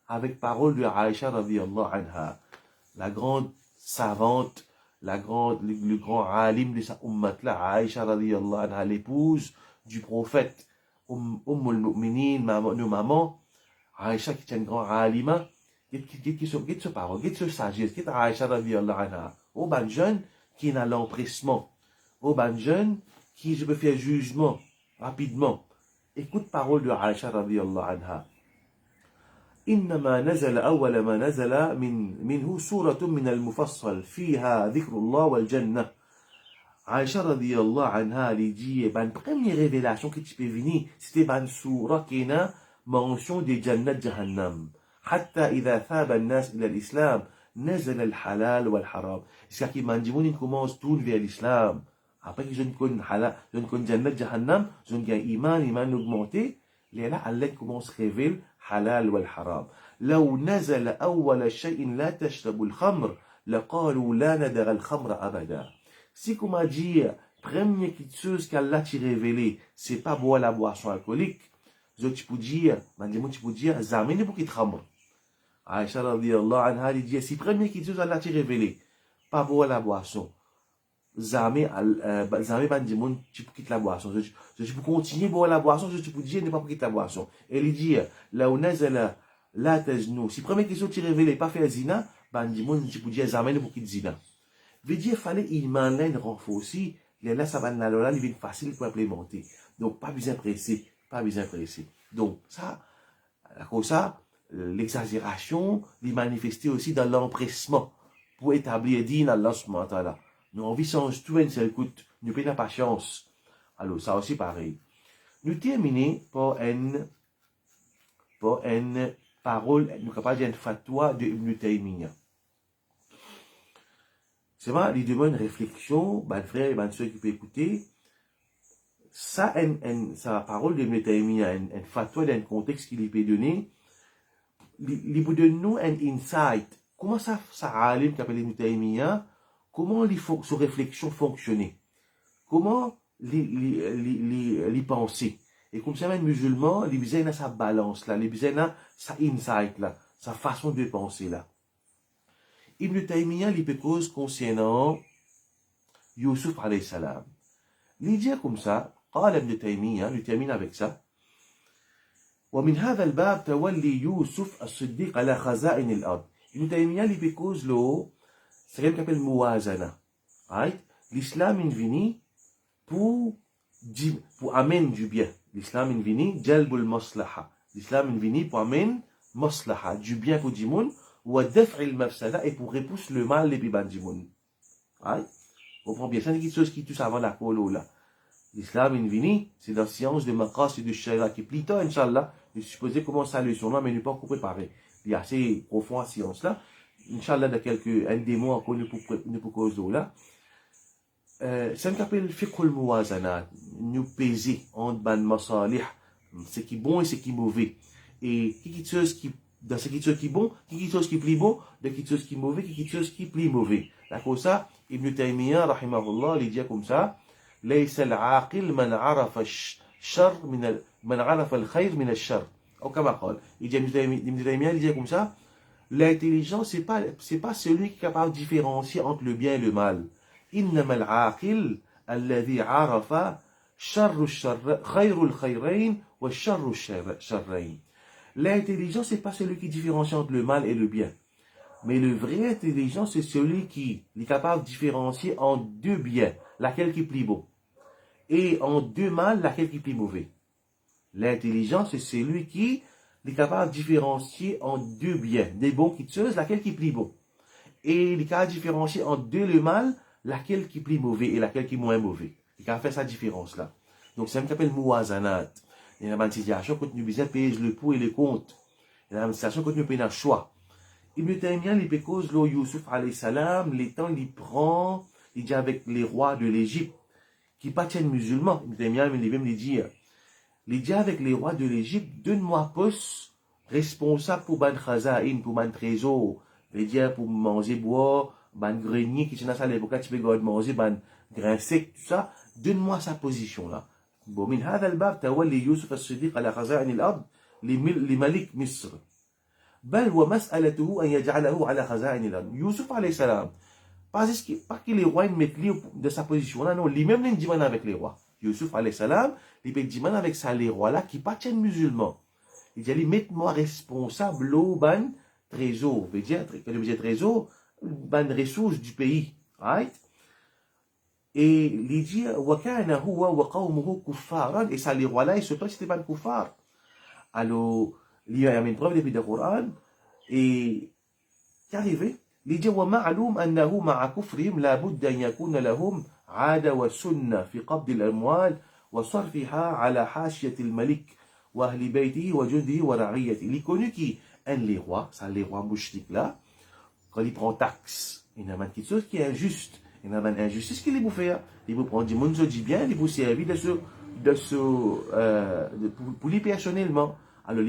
Speaker 1: avec parole de Aïcha radiyallahu anha, la grande savante, le grand alim de sa ummat là, Aïcha radiyallahu anha, l'épouse du prophète. al-Mu'minin, nos mamans, Aïcha qui est une grande alima, qui se parole, qui se sagesse, qui est Aïcha radiyallahu anha. Au ban jeune qui n'a l'empressement, au ban jeune qui je peux faire jugement rapidement. Écoute parole de Aïcha radiyallahu anha. إنما نزل أول ما نزل منه سورة من المفصل فيها ذكر الله والجنة. Aïcha radiyallahu anha lui dit, ben première révélation que tu peux venir, c'était ben sourate qui a mention des jannat jahannam. حتى إذا ثاب الناس إلى الإسلام نزل الحلال والحرام. C'est-à-dire que Mandimoun commence tout vers l'islam. Après que je ne connais halal, je ne connais jannat jahannam, je ne gagne iman augmenté. là Allah commence à révéler halal wal haram. لو نزل أول شيء لا تشربوا الخمر لقالوا لا ندر الخمر أبدا. Si comme a dit, première chose qu'Allah t'a révélé, c'est pas boire la boisson alcoolique. Tu peux dire, tu peux dire, zamene pour qu'il te khamr. Aïcha radiyallahu anha dit, si première chose Allah t'a révélé, pas boire la boisson. Zamé bandimoun, tu peux quitter la boisson. Je peux continuer à boire la boisson, je peux dire, ne pas quitter la boisson. Et il dit, là où nazala, la tajnou. Si première question t'a révélé, pas faire zina, bandimoun, tu peux dire, zamene pour quitter zina. Veut dire, fallait iman là, renforcer, là, ça va là, il est facile pour implémenter. Donc, pas besoin pressé, pas besoin pressé. Donc, ça, à cause ça, l'exagération, il manifesté aussi dans l'empressement, pour établir din Allah subhanahu wa ta'ala. Nous, on vit sans tout, une seule écoute, nous payons la patience. Alors, ça aussi pareil. Nous terminons par une parole, nous capables d'une fatwa de Ibn Taymiyyah. C'est vrai, il demande une réflexion, ben frère et ben ceux qui peuvent écouter. Ça, sa parole de Ibn Taymiyyah, un fatwa d'un contexte qu'il peut donner, il peut donner nous un insight. Comment ça alim qui appelle Ibn Taymiyyah, comment sa réflexion fonctionnait? Comment les penser? Et comme ça, un musulman, il besoin de sa balance là, il besoin de sa insight là, sa façon de penser là. Ibn Taymiyyah, il peut cause concernant Yusuf alayhi salam. Il dit comme ça, قال ابن تيمية, il termine avec ça. ومن هذا الباب تولي يوسف الصديق على خزائن الأرض. Ibn Taymiyyah, il peut cause c'est ce qu'on appelle muwazana. Right? L'islam est venu pour amener du bien. L'islam est venu jalbul maslaha. L'islam est venu pour amener maslaha, du bien pour du monde. Ou daf'i al-mafsada, et pour repousser le mal les bibans du monde. On comprend bien, c'est quelque chose qui touche avant la colo là. L'islam est venu, c'est la science de maqas et de sharia qui plus tard, Inch'Allah, je suppose comment ça le son là, mais il n'est pas encore préparé. Il est assez profond à science là. Inch'Allah, dans un des mois qu'on ne peut cause là. C'est ce qu'on appelle fiqh al-muwazanat, nous peser entre ban masalih, ce qui est bon et ce qui est mauvais. Et quelque chose qui dans ce quelque chose qui est bon, quelque chose qui est plus bon, de quelque chose qui est mauvais, quelque chose qui est plus mauvais. D'accord, ça, Ibn Taymiyyah, rahimahullah, il dit comme ça, ليس العاقل من عرف الشر من عرف الخير من الشر. Ou comme قال. Il dit Ibn Taymiyyah, il dit comme ça, l'intelligence, c'est pas celui qui est capable de différencier entre le bien et le mal. إنما العاقل الذي عرف شر الشر خير الخيرين والشر الشرين. L'intelligence, c'est pas celui qui différencie entre le mal et le bien. Mais le vrai intelligent, c'est celui qui est capable de différencier entre deux biens, laquelle qui est plus beau. Et en deux mal, laquelle qui est plus mauvais. L'intelligent, c'est celui qui est capable de différencier entre deux biens, des bons qui tuent, laquelle qui est plus beau. Et il est capable de différencier entre deux le mal, laquelle qui est plus mauvais et laquelle qui est moins mauvais. Il est capable de faire cette différence-là. Donc, c'est ce qu'on appelle muwazanat. Il y a une situation quand nous besoin payer le pour et le contre. Il y a une situation quand nous payons un choix. Ibn Taymiyyah, il peut cause le Yusuf alayhi salam, les temps, il prend, il dit avec les rois de l'Égypte, qui pas tiennent musulmans. Ibn Taymiyyah, il dit avec les rois de l'Égypte, donne-moi poste responsable pour ban khazain, pour ban trésor, il dit pour manger boire, ban grenier, qui sont dans ça l'époque, tu peux manger ban grain sec, tout ça, donne-moi sa position là. ومن هذا الباب تولي يوسف الصديق على خزائن الأرض لملك مصر بل ومسألته أن يجعله على خزائن الأرض. Yusuf alayhi salam, pas que les rois mettent lui de sa position là, non, lui-même il dit avec les rois. Yusuf alayhi salam, il peut dire avec ça les rois là qui pas tiennent musulmans. Il dit, mettez-moi responsable au ban trésor, veut dire, trésor, ban ressources du pays, right? Et il dit, وَكَانَ هُوَ وَقَوْمُهُ كُفَّارًا, et ça les rois là, et surtout c'était pas le kuffar. Alors, il y a une preuve depuis le Coran, et qui est arrivé, il dit, وَمَعْلُومْ أَنَّهُ مَعَ كُفْرِهِمْ لَا بُدَّ أَنْ يَكُونَ لَهُمْ عَادَ وَسُنَّةِ في قبض الأموال وصرفها على حاشية الملك وأهل بيته وجنده ورعيته. Il est connu qui aime les rois, ça les rois mouchtiques là, quand il prend taxe, il y a quelque chose qui est injuste. Il y a une injustice qu'il vous fait. Il vous prend du monde, se dit bien, il vous servit pour lui personnellement. Alors,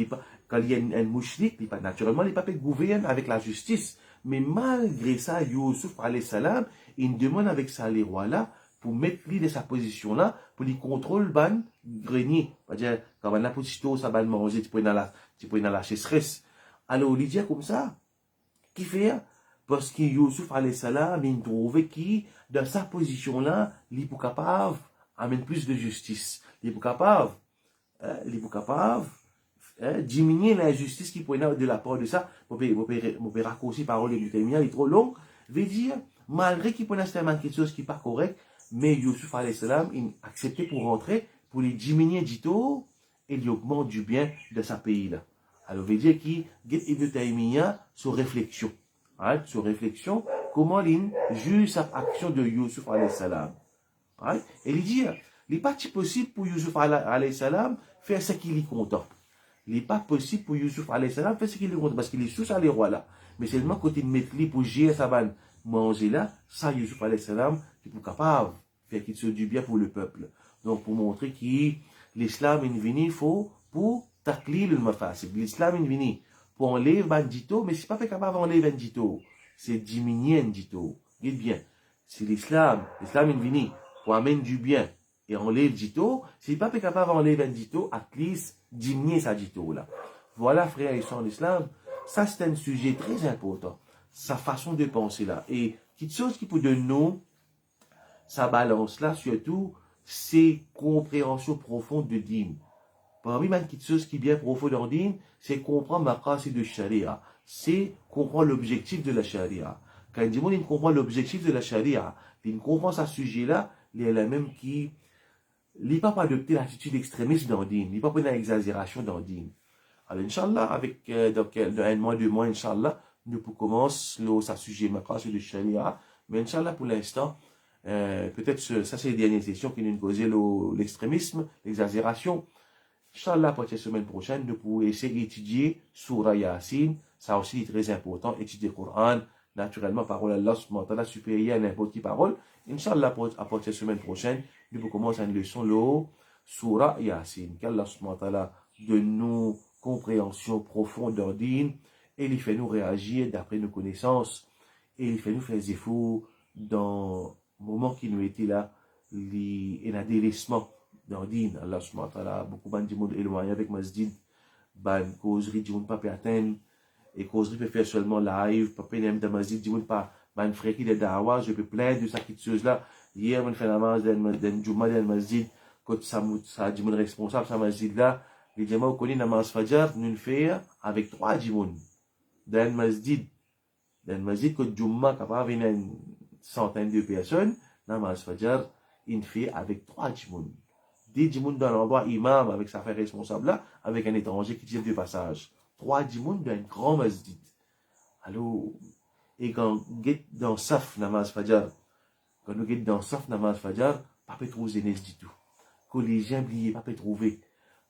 Speaker 1: quand il y a un mouchlik, naturellement, il ne peut pas gouverner avec la justice. Mais malgré ça, Yusuf, alayhi salam, il demande avec ça les rois là, pour mettre lui de sa position là, pour lui contrôler le ban grenier. C'est-à-dire, quand on a pour ça ban manger, tu peux dans la chasseresse. Alors, il dit comme ça, qui fait? Parce que Yusuf alayhi salam, il trouvait qu'il, dans sa position là, il est capable d'amener plus de justice. Il est capable diminuer l'injustice qui pourrait de la part de ça. Vous pouvez raccourcir parole du terminal, il est trop long. Veut dire, malgré qu'il pourrait faire quelque chose qui n'est pas correct, mais Yusuf alayhi salam, il acceptait pour rentrer, pour les diminuer du tout, et il augmente du bien de sa pays là. Alors, veut dire qu'il get Ibn Taymiyyah sur réflexion. Right? Sur réflexion, comment il juge sa action de Yusuf alayhi salam. Right? Et il dit, il n'est pas possible pour Yusuf alayhi salam faire ce qu'il est content. Il n'est pas possible pour Yusuf alayhi salam faire ce qu'il est content, parce qu'il est sous ça les rois là. Mais seulement quand il met lui pour gérer sa vanne, manger là, ça Yusuf alayhi salam, il est capable de faire qu'il se du bien pour le peuple. Donc pour montrer que l'islam est venu, il faut pour taklil le mafasid. L'islam est venu pour enlever bandito, mais c'est pas fait capable d'enlever bandito, c'est diminuer bandito. Dites bien, c'est l'islam est venu pour amener du bien et enlever dito, c'est pas fait capable d'enlever bandito, at least diminuer sa dito là. Voilà frères et sœurs en islam, ça c'est un sujet très important, sa façon de penser là. Et quelque chose qui peut de nous, sa balance là, surtout, c'est compréhension profonde de dîme. Parmi les petites choses qui est bien profonde en dîme, c'est comprendre ma pratique de charia. C'est comprendre l'objectif de la charia. Quand il comprend l'objectif de la charia, il comprend ce sujet-là, il est la même qui, il n'est pas adopter l'attitude extrémiste dans le dîme, il n'est pas prendre l'exagération dans le dîme. Alors, Inch'Allah, avec, dans un mois, 2 mois, Inch'Allah, nous pouvons commencer ce sujet, ma pratique de charia. Mais Inch'Allah, pour l'instant, peut-être ça c'est les dernières sessions qui nous causaient l'extrémisme, l'exagération. Inch'Allah, pour la semaine prochaine, nous pouvons essayer d'étudier Surah Yasin. Ça aussi est très important, étudier le Coran. Naturellement, parole Allah subhanahu wa ta'ala supérieure à n'importe quelle parole. Inch'Allah, à partir de la semaine prochaine, nous pouvons commencer une leçon, le Surah Yasin. Qu'Allah subhanahu wa ta'ala donne nous compréhension profonde d'ordine et il fait nous réagir d'après nos connaissances et il fait nous faire des efforts dans le moment qui nous était là, et un délaissement dans din. Allah subhanahu wa ta'ala, beaucoup de monde éloigné avec masjid, ban causerie du monde pas peut atteindre, et causerie peut faire seulement live, pas peut même dans masjid du monde pas, ban frère qui est dawa, je peux plaindre de ça qui chose là. Hier, on fait la namaz d'un juma d'un masjid, quand ça du monde responsable, ça masjid là, les jama connaissent namaz fajr, nous fait avec 3 jimoun. D'un masjid, quand juma capable venir une centaine de personnes, namaz fajr, il fait avec 3 jimoun. Des djimoun dans l'endroit imam avec sa frère responsable là, avec un étranger qui tire du passage. 3 djimoun dans un grand masjid. Alors, et quand on est dans Saf Namaz Fajr, pas peut trouver zénès du tout. Collégiens, oubliez, pas peut trouver.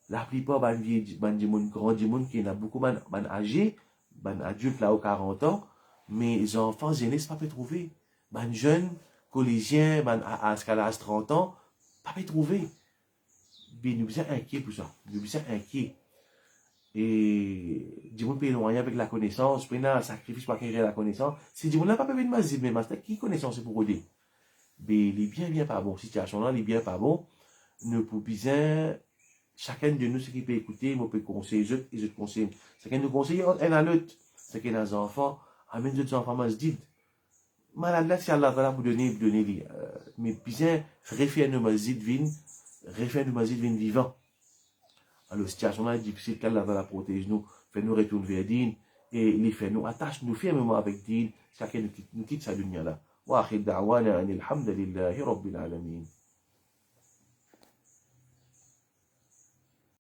Speaker 1: La plupart, ban djimoun, grand djimoun, qui a beaucoup ban âgés, ban adultes là, aux 40 ans, mais les enfants, zénès, pas peut trouver. Ban jeunes, collégiens, ban à 30 ans, pas peut trouver. Mais nous sommes inquiets pour ça. Nous sommes inquiets. Et du monde peut éloigner avec la connaissance, puis un sacrifice pour acquérir la connaissance. Si du monde n'a pas pu venir masjid, mais master, qui connaissance pour aider? Mais il est bien pas bon. Situation là, il est bien pas bon. Nous pouvons bien, chacun de nous, ce qui peut écouter, moi, peut conseiller les autres conseillent. Chacun nous conseille un à l'autre. C'est qu'il y a des enfants, amène d'autres enfants masjid. Malade là, si Allah va vous donner, mais bien, réfléchir nos masjid, vin, refait nous mazid vin vivant. Alors, situation là est difficile, qu'Allah va la protéger nous, fait nous retourner vers Din, et il fait nous attache nous fermement avec Din, chacun nous quitte sa dunya là. Wa akhir da'wana anil hamdulillahi rabbil alamin.